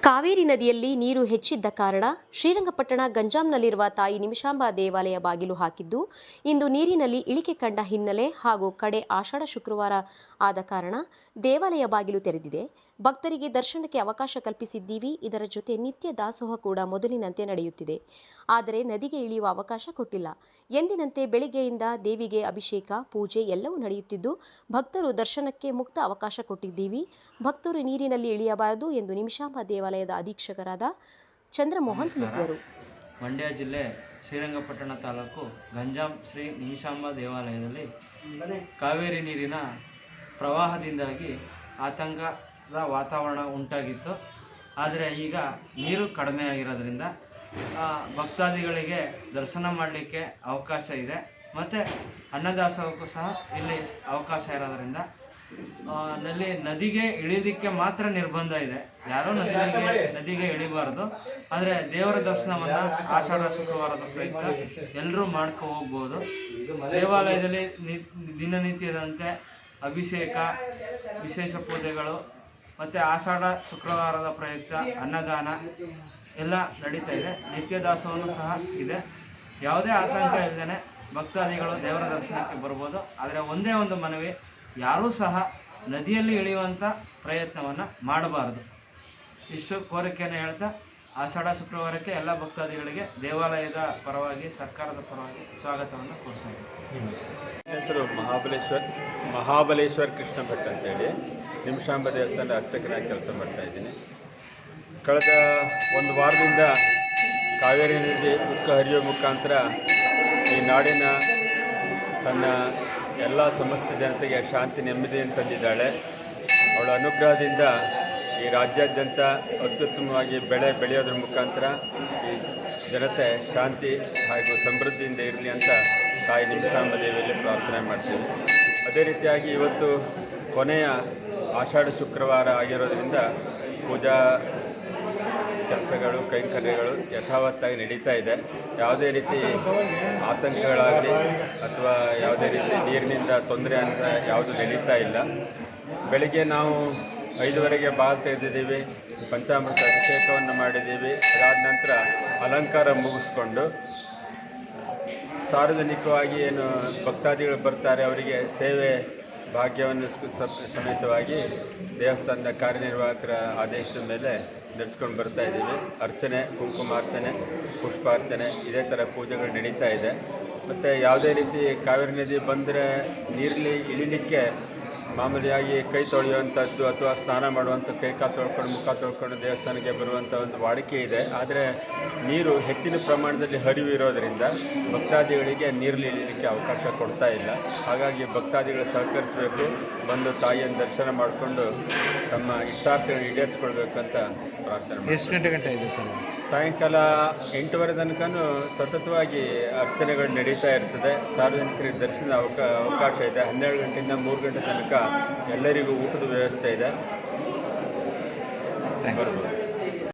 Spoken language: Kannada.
ಕಾವೇರಿ ನದಿಯಲ್ಲಿ ನೀರು ಹೆಚ್ಚಿದ್ದ ಕಾರಣ ಶ್ರೀರಂಗಪಟ್ಟಣ ಗಂಜಾಂನಲ್ಲಿರುವ ತಾಯಿ ನಿಮಿಷಾಂಬ ದೇವಾಲಯ ಬಾಗಿಲು ಹಾಕಿದ್ದು, ಇಂದು ನೀರಿನಲ್ಲಿ ಇಳಿಕೆ ಕಂಡ ಹಿನ್ನೆಲೆ ಹಾಗೂ ಕಡೆ ಆಷಾಢ ಶುಕ್ರವಾರ ಆದ ಕಾರಣ ದೇವಾಲಯ ಬಾಗಿಲು ತೆರೆದಿದೆ. ಭಕ್ತರಿಗೆ ದರ್ಶನಕ್ಕೆ ಅವಕಾಶ ಕಲ್ಪಿಸಿದ್ದೀವಿ. ಇದರ ಜೊತೆ ನಿತ್ಯ ದಾಸೋಹ ಕೂಡ ಮೊದಲಿನಂತೆ ನಡೆಯುತ್ತಿದೆ. ಆದರೆ ನದಿಗೆ ಇಳಿಯುವ ಅವಕಾಶ ಕೊಟ್ಟಿಲ್ಲ. ಎಂದಿನಂತೆ ಬೆಳಿಗ್ಗೆಯಿಂದ ದೇವಿಗೆ ಅಭಿಷೇಕ, ಪೂಜೆ ಎಲ್ಲವೂ ನಡೆಯುತ್ತಿದ್ದು, ಭಕ್ತರು ದರ್ಶನಕ್ಕೆ ಮುಕ್ತ ಅವಕಾಶ ಕೊಟ್ಟಿದ್ದೀವಿ. ಭಕ್ತರು ನೀರಿನಲ್ಲಿ ಇಳಿಯಬಾರದು ಎಂದು ನಿಮಿಷಾಂಬ ದೇವಾಲಯದ ಅಧೀಕ್ಷಕರಾದ ಚಂದ್ರಮೋಹನ್ ತಿಳಿಸಿದರು. ಮಂಡ್ಯ ಜಿಲ್ಲೆ ಶ್ರೀರಂಗಪಟ್ಟಣ ತಾಲೂಕು ಗಂಜಾಂ ಶ್ರೀ ನಿಮಿಷಾಂಬ ದೇವಾಲಯದಲ್ಲಿ ಕಾವೇರಿ ನೀರಿನ ಪ್ರವಾಹದಿಂದಾಗಿ ಆತಂಕದ ವಾತಾವರಣ ಉಂಟಾಗಿತ್ತು. ಆದರೆ ಈಗ ನೀರು ಕಡಿಮೆ ಆಗಿರೋದ್ರಿಂದ ಭಕ್ತಾದಿಗಳಿಗೆ ದರ್ಶನ ಮಾಡಲಿಕ್ಕೆ ಅವಕಾಶ ಇದೆ. ಮತ್ತು ಅನ್ನದಾಸೋಹಕ್ಕೂ ಸಹ ಇಲ್ಲಿ ಅವಕಾಶ ಇರೋದರಿಂದ ನದಿಗೆ ಇಳಿಲಿಕ್ಕೆ ಮಾತ್ರ ನಿರ್ಬಂಧ ಇದೆ. ಯಾರೂ ನದಿಗೆ ಇಳಿಬಾರ್ದು. ಆದರೆ ದೇವರ ದರ್ಶನವನ್ನು ಆಷಾಢ ಶುಕ್ರವಾರದ ಪ್ರಯುಕ್ತ ಎಲ್ಲರೂ ಮಾಡ್ಕೊ ಹೋಗ್ಬೋದು. ದೇವಾಲಯದಲ್ಲಿ ದಿನನಿತ್ಯದಂತೆ ಅಭಿಷೇಕ, ವಿಶೇಷ ಪೂಜೆಗಳು ಮತ್ತು ಆಷಾಢ ಶುಕ್ರವಾರದ ಪ್ರಯುಕ್ತ ಅನ್ನದಾನ ಎಲ್ಲ ನಡೀತಾ ಇದೆ. ನಿತ್ಯ ದಾಸೋಹನೂ ಸಹ ಇದೆ. ಯಾವುದೇ ಆತಂಕ ಇಲ್ಲದೇ ಭಕ್ತಾದಿಗಳು ದೇವರ ದರ್ಶನಕ್ಕೆ ಬರ್ಬೋದು. ಆದರೆ ಒಂದೇ ಒಂದು ಮನವಿ, ಯಾರೂ ಸಹ ನದಿಯಲ್ಲಿ ಇಳಿಯುವಂಥ ಪ್ರಯತ್ನವನ್ನು ಮಾಡಬಾರ್ದು. ಇಷ್ಟು ಕೋರಿಕೆಯನ್ನು ಹೇಳ್ತಾ ಆಷಾಢ ಶುಕ್ರವಾರಕ್ಕೆ ಎಲ್ಲ ಭಕ್ತಾದಿಗಳಿಗೆ ದೇವಾಲಯದ ಪರವಾಗಿ, ಸರ್ಕಾರದ ಪರವಾಗಿ ಸ್ವಾಗತವನ್ನು ಕೊಡ್ತಾ ಇದ್ದೀನಿ. ಹೆಸರು ಮಹಾಬಲೇಶ್ವರ್ ಕೃಷ್ಣ ಭಟ್ ಅಂತೇಳಿ ನಿಮಿಷಾಂಬ ದೇವಸ್ಥಾನದ ಅರ್ಚಕರಾಗಿ ಕೆಲಸ ಮಾಡ್ತಾಯಿದ್ದೀನಿ. ಕಳೆದ ಒಂದು ವಾರದಿಂದ ಕಾವೇರಿ ನದಿ ಉಕ್ಕ ಹರಿಯುವ ಮುಖಾಂತರ ಈ ನಾಡಿನ ತನ್ನ ಎಲ್ಲ ಸಮಸ್ತ ಜನತೆಗೆ ಶಾಂತಿ ನೆಮ್ಮದಿಯನ್ನು ತಂದಿದ್ದಾಳೆ. ಅವಳ ಅನುಗ್ರಹದಿಂದ ಈ ರಾಜ್ಯಾದ್ಯಂತ ಅತ್ಯುತ್ತಮವಾಗಿ ಬೆಳೆಯೋದ್ರ ಮುಖಾಂತರ ಈ ಜನತೆ ಶಾಂತಿ ಹಾಗೂ ಸಮೃದ್ಧಿಯಿಂದ ಇರಲಿ ಅಂತ ತಾಯಿ ನಿಮಿಷಾಂಬ ದೇವಿಯಲ್ಲಿ ಪ್ರಾರ್ಥನೆ ಮಾಡ್ತೀವಿ. ಅದೇ ರೀತಿಯಾಗಿ ಇವತ್ತು ಕೊನೆಯ ಆಷಾಢ ಶುಕ್ರವಾರ ಆಗಿರೋದ್ರಿಂದ ಪೂಜಾ ಕೆಲಸಗಳು, ಕೈಂಕರ್ಯಗಳು ಯಥಾವತ್ತಾಗಿ ನಡೀತಾ ಇದೆ. ಯಾವುದೇ ರೀತಿ ಆತಂಕಗಳಾಗಲಿ ಅಥವಾ ಯಾವುದೇ ರೀತಿ ನೀರಿನಿಂದ ತೊಂದರೆ ಅಂತ ಯಾವುದು ನಡೀತಾ ಇಲ್ಲ. ಬೆಳಿಗ್ಗೆ ನಾವು 5:30ಗೆ ಬಾಗಿಲು ತೆಗೆದಿದ್ದೀವಿ, ಪಂಚಾಮೃತ ಅಭಿಷೇಕವನ್ನು ಮಾಡಿದ್ದೀವಿ. ಅದಾದ ನಂತರ ಅಲಂಕಾರ ಮುಗಿಸ್ಕೊಂಡು ಸಾರ್ವಜನಿಕವಾಗಿ ಏನು ಭಕ್ತಾದಿಗಳು ಬರ್ತಾರೆ ಅವರಿಗೆ ಸೇವೆ ಭಾಗ್ಯವನ್ನು ಸಮೇತವಾಗಿ ದೇವಸ್ಥಾನದ ಕಾರ್ಯನಿರ್ವಾಹಕರ ಆದೇಶದ ಮೇಲೆ ನಡೆಸ್ಕೊಂಡು ಬರ್ತಾ ಇದ್ದೀವಿ. ಅರ್ಚನೆ, ಕುಂಕುಮಾರ್ಚನೆ, ಪುಷ್ಪಾರ್ಚನೆ ಇದೇ ಥರ ಪೂಜೆಗಳು ನಡೀತಾ ಇದೆ. ಮತ್ತು ಯಾವುದೇ ರೀತಿ ಕಾವೇರಿ ನದಿ ಬಂದರೆ ನೀರಲ್ಲಿ ಇಳಿಲಿಕ್ಕೆ ಮಾಮೂಲಿಯಾಗಿ ಕೈ ತೊಳೆಯುವಂಥದ್ದು ಅಥವಾ ಸ್ನಾನ ಮಾಡುವಂಥ ಕೈ ತೊಳ್ಕೊಂಡು ಮುಖ ತೊಳ್ಕೊಂಡು ದೇವಸ್ಥಾನಕ್ಕೆ ಬರುವಂಥ ಒಂದು ವಾಡಿಕೆ ಇದೆ. ಆದರೆ ನೀರು ಹೆಚ್ಚಿನ ಪ್ರಮಾಣದಲ್ಲಿ ಹರಿವು ಇರೋದರಿಂದ ಭಕ್ತಾದಿಗಳಿಗೆ ನೀರಲ್ಲಿ ಇಳಿಲಿಕ್ಕೆ ಅವಕಾಶ ಕೊಡ್ತಾ ಇಲ್ಲ. ಹಾಗಾಗಿ ಭಕ್ತಾದಿಗಳು ಸಹಕರಿಸಬೇಕು, ಬಂದು ತಾಯಿಯನ್ನು ದರ್ಶನ ಮಾಡಿಕೊಂಡು ತಮ್ಮ ಇಷ್ಟಾರ್ಥಗಳನ್ನು ಈಡೇರಿಸ್ಕೊಳ್ಬೇಕಂತ ಪ್ರಾರ್ಥನೆ. ಎಷ್ಟು ಗಂಟೆ ಇದೆ ಸರ್? ಸಾಯಂಕಾಲ 8:30 ತನಕನೂ ಸತತವಾಗಿ ಅರ್ಚನೆಗಳು ನಡೀತಾ ಇರ್ತದೆ. ಸಾರ್ವಜನಿಕರಿಗೆ ದರ್ಶನ ಅವಕಾಶ ಇದೆ. 12 ಗಂಟೆಯಿಂದ 3 ಗಂಟೆ ತನಕ ಎಲ್ಲರಿಗೂ ಊಟದ ವ್ಯವಸ್ಥೆ ಇದೆ. ಬರ್ಬೋದು.